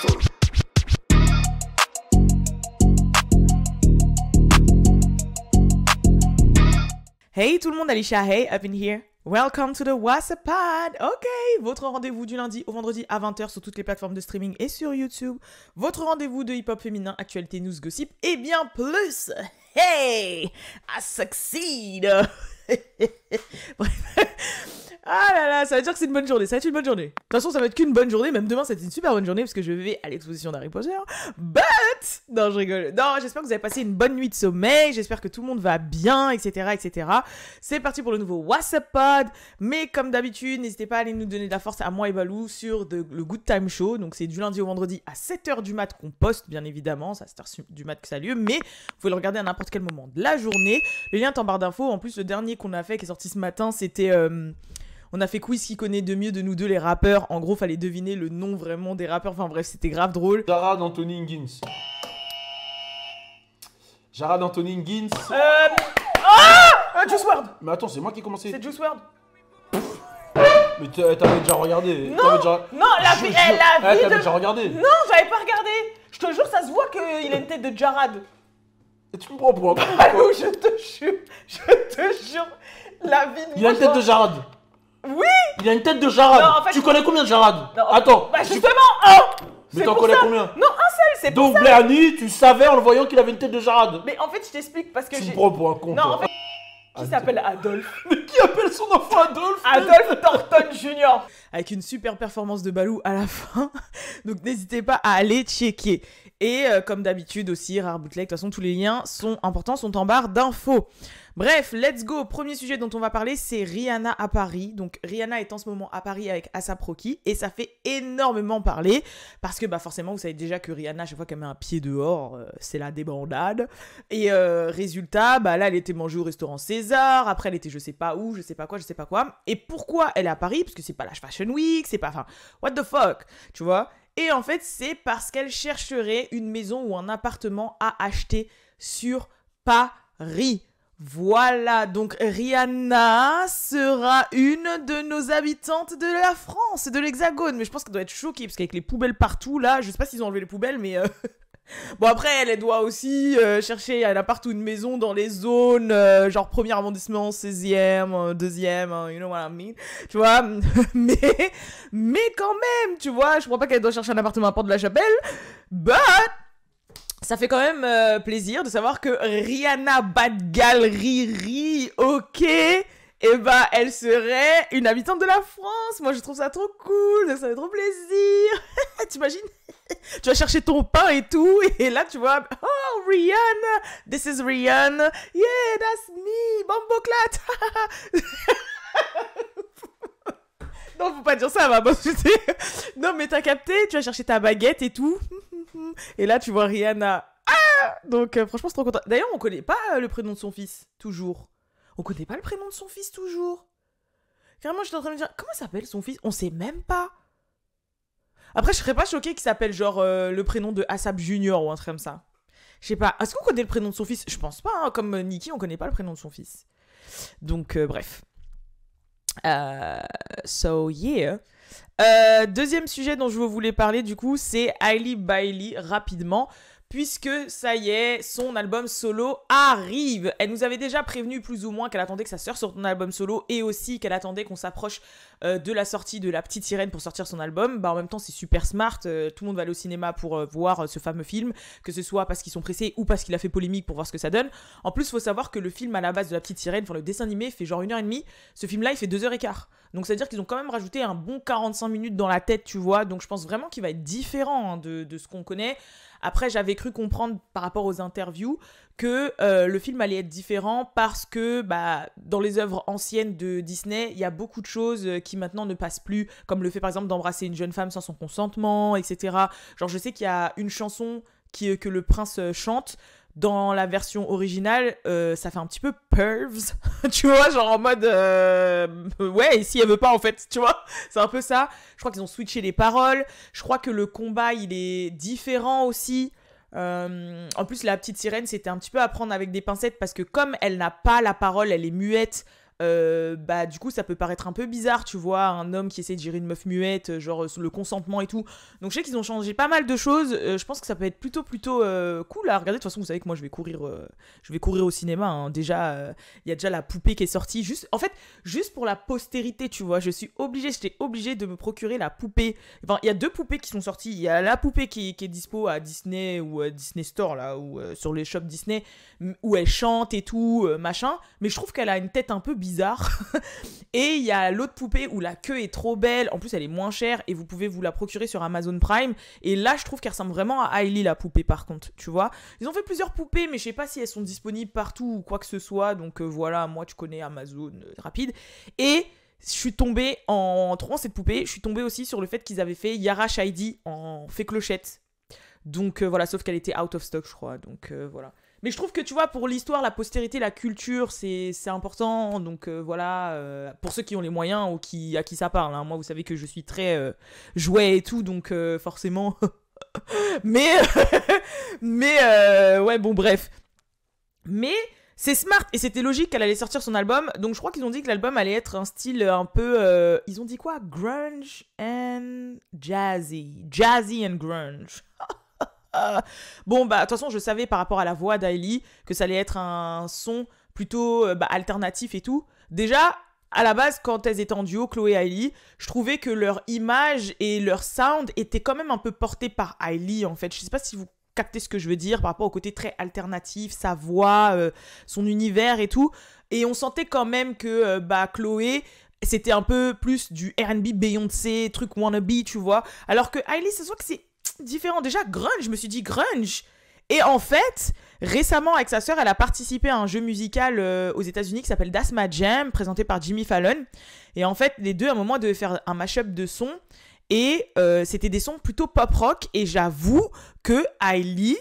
Hey tout le monde, Alicia, hey, up in here. Welcome to the WhatsApp Pod. Ok, votre rendez-vous du lundi au vendredi à 20h sur toutes les plateformes de streaming et sur YouTube. Votre rendez-vous de hip-hop féminin, actualité, news, gossip et bien plus. Hey, I succeed. Bref. Ah là là, ça veut dire que c'est une bonne journée, ça va être une bonne journée. De toute façon, ça va être qu'une bonne journée, même demain, c'est une super bonne journée parce que je vais à l'exposition d'Harry Potter. But non, je rigole. Non, j'espère que vous avez passé une bonne nuit de sommeil, j'espère que tout le monde va bien, etc., etc. C'est parti pour le nouveau WhatsApp Pod. Mais comme d'habitude, n'hésitez pas à aller nous donner de la force à moi et Balou sur le Good Time Show. Donc c'est du lundi au vendredi à 7h du mat qu'on poste, bien évidemment. C'est à 7h du mat que ça a lieu, mais vous pouvez le regarder à n'importe quel moment de la journée. Le lien est en barre d'infos. En plus, le dernier qu'on a fait, qui est sorti ce matin, c'était... On a fait quiz qui connaît de mieux de nous deux les rappeurs. En gros, fallait deviner le nom vraiment des rappeurs. Enfin bref, c'était grave drôle. Jarad Anthony Higgins. Jarad Anthony Higgins. Juice WRLD. Mais attends, c'est moi qui ai commencé. C'est Juice WRLD. Mais t'avais déjà regardé. Non, la vie t'avais de... déjà regardé. Non, j'avais pas regardé. Je te jure, ça se voit qu'il a une tête de Jarad. Et tu me prends pour un con. Allô, je te jure, la vie de... Il a une tête de Jarad. Oui. Il a une tête de Jarad. Non, en fait, tu connais combien de Jarad? Non, Attends. Bah justement, un. Mais t'en connais combien? Non, un seul, c'est pour Donc ça. Bléani, tu savais en le voyant qu'il avait une tête de Jarad. Mais en fait, je t'explique parce que Tu j'ai... me prends pour un con. Non, en fait, qui s'appelle Adolphe. Mais qui appelle son enfant Adolphe? Adolphe Thornton Jr. Avec une super performance de Balou à la fin. Donc n'hésitez pas à aller checker. Et comme d'habitude aussi, Rare Bootleg, de toute façon tous les liens sont importants, sont en barre d'infos. Bref, let's go. Premier sujet dont on va parler, c'est Rihanna à Paris. Donc Rihanna est en ce moment à Paris avec A$AP Rocky et ça fait énormément parler parce que bah forcément vous savez déjà que Rihanna, à chaque fois qu'elle met un pied dehors, c'est la débandade. Et résultat, bah là elle était mangée au restaurant César, après elle était je sais pas où, je sais pas quoi. Et pourquoi elle est à Paris? Parce que c'est pas la Fashion Week, c'est pas, enfin, what the fuck, tu vois? Et en fait, c'est parce qu'elle chercherait une maison ou un appartement à acheter sur Paris. Voilà, donc Rihanna sera une de nos habitantes de la France, de l'Hexagone. Mais je pense qu'elle doit être choquée, parce qu'avec les poubelles partout, là, je sais pas s'ils ont enlevé les poubelles, mais... Bon, après, elle doit aussi chercher un appart ou une maison dans les zones, genre premier arrondissement, 16e, 2e, you know what I mean, tu vois. mais quand même, tu vois, je crois pas qu'elle doit chercher un appartement à Porte-de-la-Chapelle, but ça fait quand même plaisir de savoir que Rihanna Bad Gal Riri, ok, et bah elle serait une habitante de la France. Moi je trouve ça trop cool, ça fait trop plaisir. T'imagines? Tu vas chercher ton pain et tout, et là tu vois, oh Rihanna, this is Rihanna, yeah that's me, Bamboclat. Non, faut pas dire ça, maman. Non, mais t'as capté, tu vas chercher ta baguette et tout. Et là, tu vois Rihanna. Ah, donc, franchement, c'est trop content. D'ailleurs, on connaît pas le prénom de son fils, toujours. On connaît pas le prénom de son fils, toujours. Carrément, j'étais en train de me dire, comment s'appelle son fils? On sait même pas. Après, je serais pas choquée qu'il s'appelle genre le prénom de A$AP Junior ou un truc comme ça. Je sais pas. Est-ce qu'on connaît le prénom de son fils? Je pense pas. Hein. Comme Nicki, on connaît pas le prénom de son fils. Donc, bref. So yeah. Deuxième sujet dont je voulais parler du coup, c'est Hailey Bailey rapidement. Puisque ça y est, son album solo arrive. Elle nous avait déjà prévenu plus ou moins qu'elle attendait que sa sœur sorte son album solo et aussi qu'elle attendait qu'on s'approche de la sortie de La Petite Sirène pour sortir son album. Bah en même temps, c'est super smart. Tout le monde va aller au cinéma pour voir ce fameux film, que ce soit parce qu'ils sont pressés ou parce qu'il a fait polémique pour voir ce que ça donne. En plus, il faut savoir que le film à la base de La Petite Sirène, enfin le dessin animé, fait genre 1h30. Ce film-là, il fait 2h15. Donc ça veut dire qu'ils ont quand même rajouté un bon 45 minutes dans la tête, tu vois. Donc je pense vraiment qu'il va être différent de ce qu'on connaît. Après, j'avais cru comprendre par rapport aux interviews que le film allait être différent parce que bah, dans les œuvres anciennes de Disney, il y a beaucoup de choses qui maintenant ne passent plus, comme le fait par exemple d'embrasser une jeune femme sans son consentement, etc. Genre je sais qu'il y a une chanson que le prince chante. Dans la version originale, ça fait un petit peu pervs, tu vois, genre en mode ouais, et si elle veut pas en fait, tu vois, c'est un peu ça. Je crois qu'ils ont switché les paroles, je crois que le combat il est différent aussi. En plus, La Petite Sirène, c'était un petit peu à prendre avec des pincettes parce que comme elle n'a pas la parole, elle est muette, bah du coup ça peut paraître un peu bizarre, tu vois, un homme qui essaie de gérer une meuf muette, genre le consentement et tout. Donc je sais qu'ils ont changé pas mal de choses. Je pense que ça peut être plutôt cool à regarder. De toute façon, vous savez que moi je vais courir au cinéma, hein. Déjà il y a déjà la poupée qui est sortie, juste pour la postérité, tu vois. J'étais obligée de me procurer la poupée. Enfin, il y a 2 poupées qui sont sorties. Il y a la poupée qui est dispo à Disney ou à Disney Store là, ou sur les shops Disney, où elle chante et tout, machin. Mais je trouve qu'elle a une tête un peu bizarre. Et il y a l'autre poupée où la queue est trop belle. En plus, elle est moins chère et vous pouvez vous la procurer sur Amazon Prime. Et là, je trouve qu'elle ressemble vraiment à Hailey, la poupée, par contre. Tu vois, ils ont fait plusieurs poupées, mais je sais pas si elles sont disponibles partout ou quoi que ce soit. Donc voilà, moi, tu connais Amazon rapide. Et je suis tombée en trouvant cette poupée. Je suis tombée aussi sur le fait qu'ils avaient fait Yara Shahidi en fée clochette. Donc voilà, sauf qu'elle était out of stock, je crois. Donc voilà. Mais je trouve que, tu vois, pour l'histoire, la postérité, la culture, c'est important. Donc voilà, pour ceux qui ont les moyens ou à qui ça parle. Hein. Moi, vous savez que je suis très jouet et tout, donc forcément. mais ouais, bon, bref. Mais c'est smart et c'était logique qu'elle allait sortir son album. Donc je crois qu'ils ont dit que l'album allait être un style un peu... ils ont dit quoi? Grunge and jazzy. Jazzy and grunge. Bon, bah, de toute façon, je savais par rapport à la voix d'Hailey que ça allait être un son plutôt alternatif et tout. Déjà, à la base, quand elles étaient en duo, Chloé et Hailey, je trouvais que leur image et leur sound étaient quand même un peu portés par Hailey, en fait. Je sais pas si vous captez ce que je veux dire par rapport au côté très alternatif, sa voix, son univers et tout. Et on sentait quand même que Chloé... c'était un peu plus du R&B Beyoncé, truc wannabe, tu vois. Alors que Hailey, c'est sûr que c'est différent. Déjà, grunge, je me suis dit grunge. Et en fait, récemment, avec sa sœur, elle a participé à un jeu musical aux États-Unis qui s'appelle That's My Jam, présenté par Jimmy Fallon. Et en fait, les deux, à un moment, devaient faire un mash-up de sons. Et c'était des sons plutôt pop-rock. Et j'avoue que Hailey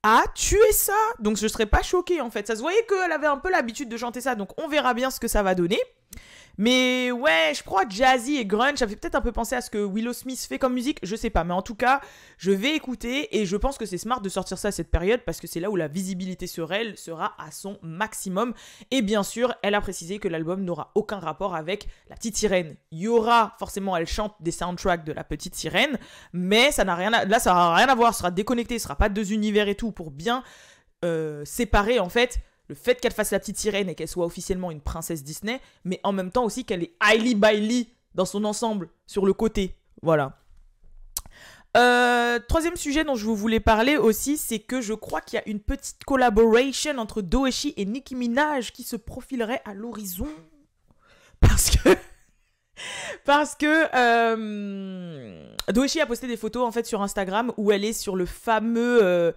a tué ça. Donc, je ne serais pas choquée, en fait. Ça se voyait qu'elle avait un peu l'habitude de chanter ça. Donc, on verra bien ce que ça va donner. Mais ouais, je crois jazzy et grunge, ça fait peut-être un peu penser à ce que Willow Smith fait comme musique, je sais pas. Mais en tout cas, je vais écouter et je pense que c'est smart de sortir ça à cette période parce que c'est là où la visibilité sur elle sera à son maximum. Et bien sûr, elle a précisé que l'album n'aura aucun rapport avec la petite sirène. Il y aura, forcément, elle chante des soundtracks de la petite sirène, mais ça n'a rien là, ça n'aura rien à voir, ça sera déconnecté, ce sera pas 2 univers et tout pour bien séparer en fait le fait qu'elle fasse la petite sirène et qu'elle soit officiellement une princesse Disney, mais en même temps aussi qu'elle est Hailey Bailey dans son ensemble, sur le côté. Voilà. Troisième sujet dont je vous voulais parler aussi, c'est que je crois qu'il y a une petite collaboration entre Doechii et Nicki Minaj qui se profilerait à l'horizon. Parce que Doechii a posté des photos en fait sur Instagram où elle est sur le fameux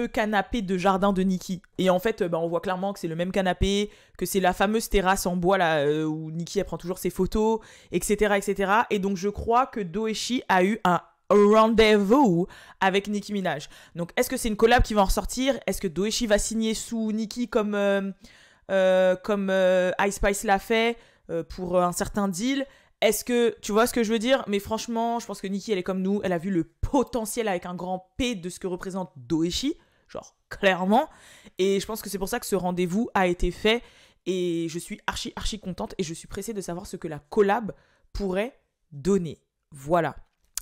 canapé de jardin de Nicki. Et en fait, on voit clairement que c'est le même canapé, que c'est la fameuse terrasse en bois là où Nicki elle prend toujours ses photos, etc., etc. Et donc je crois que Doechii a eu un rendez-vous avec Nicki Minaj. Donc est-ce que c'est une collab qui va en ressortir? Est-ce que Doechii va signer sous Nicki comme Ice Spice l'a fait pour un certain deal? Est-ce que, tu vois ce que je veux dire? Mais franchement, je pense que Nicki, elle est comme nous. Elle a vu le potentiel avec un grand P de ce que représente Doechii. Genre, clairement. Et je pense que c'est pour ça que ce rendez-vous a été fait. Et je suis archi contente. Et je suis pressée de savoir ce que la collab pourrait donner. Voilà.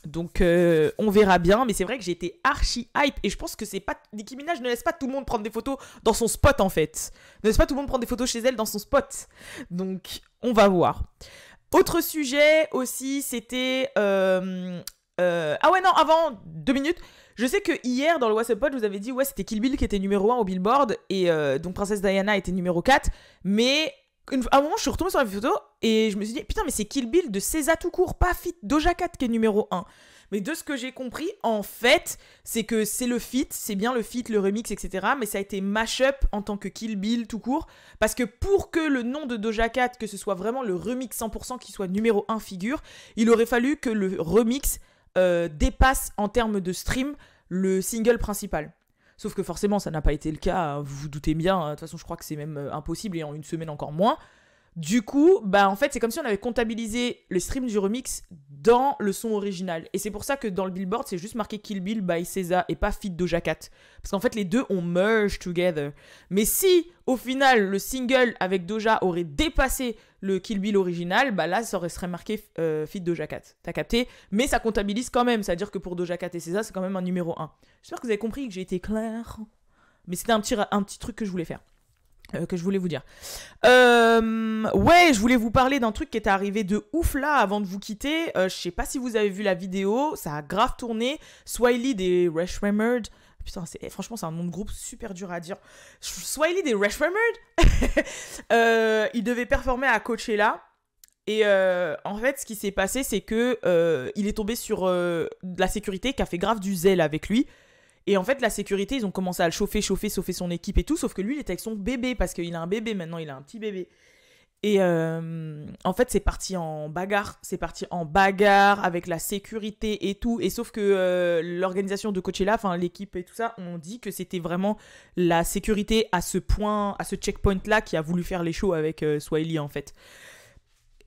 Donc, on verra bien. Mais c'est vrai que j'ai été archi hype. Et je pense que c'est pas... Nicki Minaj ne laisse pas tout le monde prendre des photos dans son spot, en fait. Ne laisse pas tout le monde prendre des photos chez elle dans son spot. Donc, on va voir. Autre sujet aussi, c'était... Ah ouais, non, avant 2 minutes. Je sais que hier, dans le WhatsApp Pod, je vous avais dit, ouais, c'était Kill Bill qui était numéro 1 au Billboard. Et donc, Princesse Diana était numéro 4. Mais à un moment, je suis retombée sur la photo et je me suis dit, putain, mais c'est Kill Bill de SZA tout court, pas feat Doja Cat qui est numéro 1. Mais de ce que j'ai compris, en fait, c'est que c'est le feat, c'est bien le feat, le remix, etc. Mais ça a été mash-up en tant que Kill Bill tout court. Parce que pour que le nom de Doja Cat, que ce soit vraiment le remix 100% qui soit numéro 1 figure, il aurait fallu que le remix dépasse en termes de stream le single principal. Sauf que forcément, ça n'a pas été le cas, vous vous doutez bien. De toute façon, je crois que c'est même impossible et en une semaine encore moins. Du coup, bah en fait, c'est comme si on avait comptabilisé le stream du remix dans le son original. Et c'est pour ça que dans le Billboard, c'est juste marqué Kill Bill by SZA et pas Feat Doja Cat. Parce qu'en fait, les deux ont merged together. Mais si, au final, le single avec Doja aurait dépassé le Kill Bill original, bah là, ça serait marqué Feat Doja Cat. T'as capté? Mais ça comptabilise quand même. C'est-à-dire que pour Doja Cat et SZA, c'est quand même un numéro 1. J'espère que vous avez compris que j'ai été claire. Mais c'était un petit truc que je voulais faire. Que je voulais vous dire. Ouais, je voulais vous parler d'un truc qui était arrivé de ouf là avant de vous quitter. Je sais pas si vous avez vu la vidéo, ça a grave tourné. Swiley des Rush Remembered. Putain, franchement, c'est un nom de groupe super dur à dire. Swiley des Rush Remembered. Il devait performer à Coachella. Et en fait, ce qui s'est passé, c'est que il est tombé sur de la sécurité qui a fait grave du zèle avec lui. Et en fait, la sécurité, ils ont commencé à le chauffer son équipe et tout, sauf que lui, il était avec son bébé, parce qu'il a un bébé maintenant, il a un petit bébé. Et en fait, c'est parti en bagarre avec la sécurité et tout. Et sauf que l'organisation de Coachella, enfin l'équipe et tout ça, ont dit que c'était vraiment la sécurité à ce point, à ce checkpoint-là, qui a voulu faire les shows avec Swiley, en fait.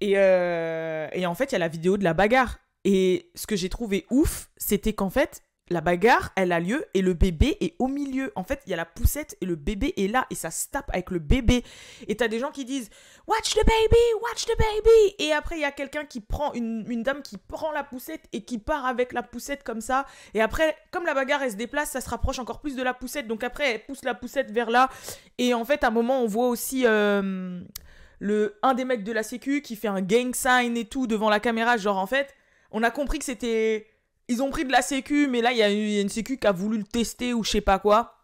Et en fait, il y a la vidéo de la bagarre. Et ce que j'ai trouvé ouf, c'était qu'en fait, la bagarre, elle a lieu et le bébé est au milieu. En fait, il y a la poussette et le bébé est là et ça se tape avec le bébé. Et t'as des gens qui disent « Watch the baby, watch the baby !» Et après, il y a quelqu'un qui prend, une dame qui prend la poussette et qui part avec la poussette comme ça. Et après, comme la bagarre, elle se déplace, ça se rapproche encore plus de la poussette. Donc après, elle pousse la poussette vers là. Et en fait, à un moment, on voit aussi un des mecs de la sécu qui fait un gang sign et tout devant la caméra. Genre, en fait, on a compris que c'était... Ils ont pris de la sécu, mais là, il y a une sécu qui a voulu le tester ou je sais pas quoi.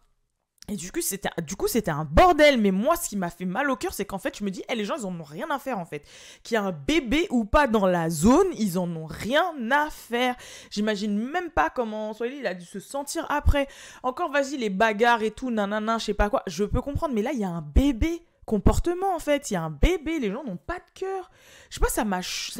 Et du coup, c'était un bordel. Mais moi, ce qui m'a fait mal au cœur, c'est qu'en fait, je me dis, les gens, ils en ont rien à faire, en fait. Qu'il y a un bébé ou pas dans la zone, ils en ont rien à faire. J'imagine même pas comment Swiley, il a dû se sentir après. Encore, vas-y, les bagarres et tout, nanana, je sais pas quoi. Je peux comprendre, mais là, il y a un bébé. Comportement en fait, il y a un bébé, les gens n'ont pas de cœur. Je sais pas, ça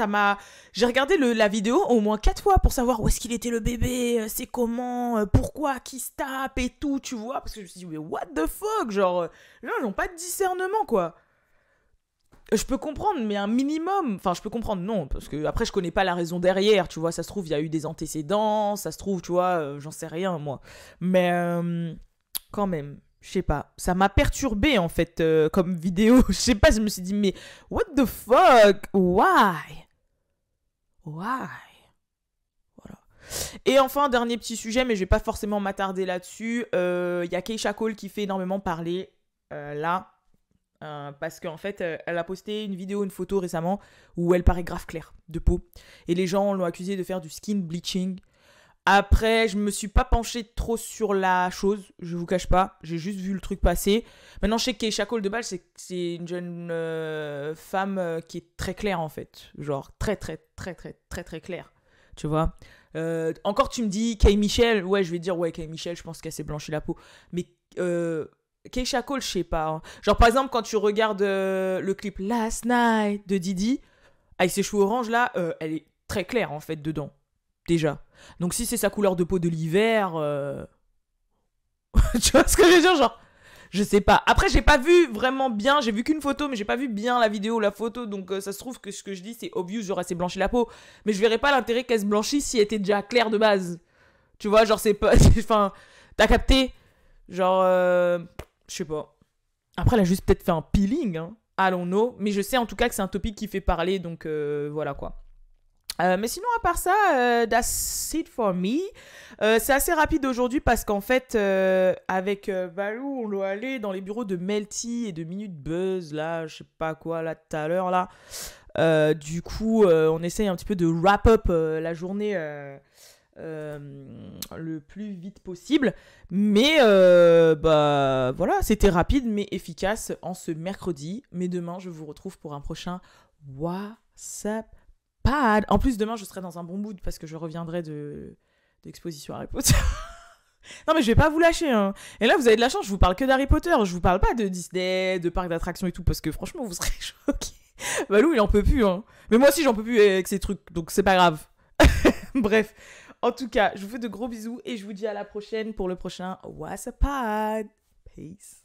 m'a j'ai regardé la vidéo au moins 4 fois pour savoir où est-ce qu'il était le bébé, c'est comment, pourquoi, qui se tape et tout, tu vois, parce que je me suis dit mais what the fuck, genre les gens n'ont pas de discernement quoi. Je peux comprendre, mais un minimum, enfin je peux comprendre, non, parce que après je connais pas la raison derrière, tu vois, ça se trouve il y a eu des antécédents, ça se trouve, tu vois, j'en sais rien moi, mais quand même. Je sais pas, ça m'a perturbé en fait comme vidéo. Je sais pas, je me suis dit mais what the fuck, why? Voilà. Et enfin dernier petit sujet, mais je vais pas forcément m'attarder là-dessus. Y a Keisha Cole qui fait énormément parler là, parce qu'en fait elle a posté une photo récemment où elle paraît grave claire de peau et les gens l'ont accusée de faire du skin bleaching. Après, je me suis pas penchée trop sur la chose, je vous cache pas, j'ai juste vu le truc passer. Maintenant, je sais que Keisha Cole de base, c'est une jeune femme qui est très claire en fait, genre très claire, tu vois. Encore, tu me dis Kay Michel, ouais, je vais dire ouais, Kay Michel, je pense qu'elle s'est blanchi la peau, mais Keisha Cole, je sais pas. Hein. Genre par exemple, quand tu regardes le clip Last Night de Didi, avec ses cheveux orange là, elle est très claire en fait dedans. Déjà. Donc si c'est sa couleur de peau de l'hiver... tu vois ce que je veux dire, genre... Je sais pas. Après, j'ai pas vu vraiment bien. J'ai vu qu'une photo, mais j'ai pas vu bien la vidéo ou la photo. Donc ça se trouve que ce que je dis, c'est obvious, genre elle s'est blanchi la peau. Mais je verrais pas l'intérêt qu'elle se blanchisse si elle était déjà claire de base. Tu vois, genre c'est pas... Enfin, t'as capté? Genre... Je sais pas. Après, elle a juste peut-être fait un peeling, hein. I don't know. Mais je sais en tout cas que c'est un topic qui fait parler, donc voilà quoi. Mais sinon, à part ça, that's it for me. C'est assez rapide aujourd'hui parce qu'en fait, avec Valou, on doit aller dans les bureaux de Melty et de Minute Buzz, là, je sais pas quoi, là, tout à l'heure, là. Du coup, on essaye un petit peu de wrap up la journée le plus vite possible. Mais, bah, voilà, c'était rapide mais efficace en ce mercredi. Mais demain, je vous retrouve pour un prochain WhatsApp. En plus, demain, je serai dans un bon mood parce que je reviendrai d'exposition Harry Potter. Non, mais je vais pas vous lâcher. Hein. Et là, vous avez de la chance, je vous parle que d'Harry Potter. Je vous parle pas de Disney, de parcs d'attractions et tout parce que franchement, vous serez choqués. Valou, il en peut plus. Hein. Mais moi aussi, j'en peux plus avec ces trucs. Donc, c'est pas grave. Bref. En tout cas, je vous fais de gros bisous et je vous dis à la prochaine pour le prochain WhatsApp Pod. Peace.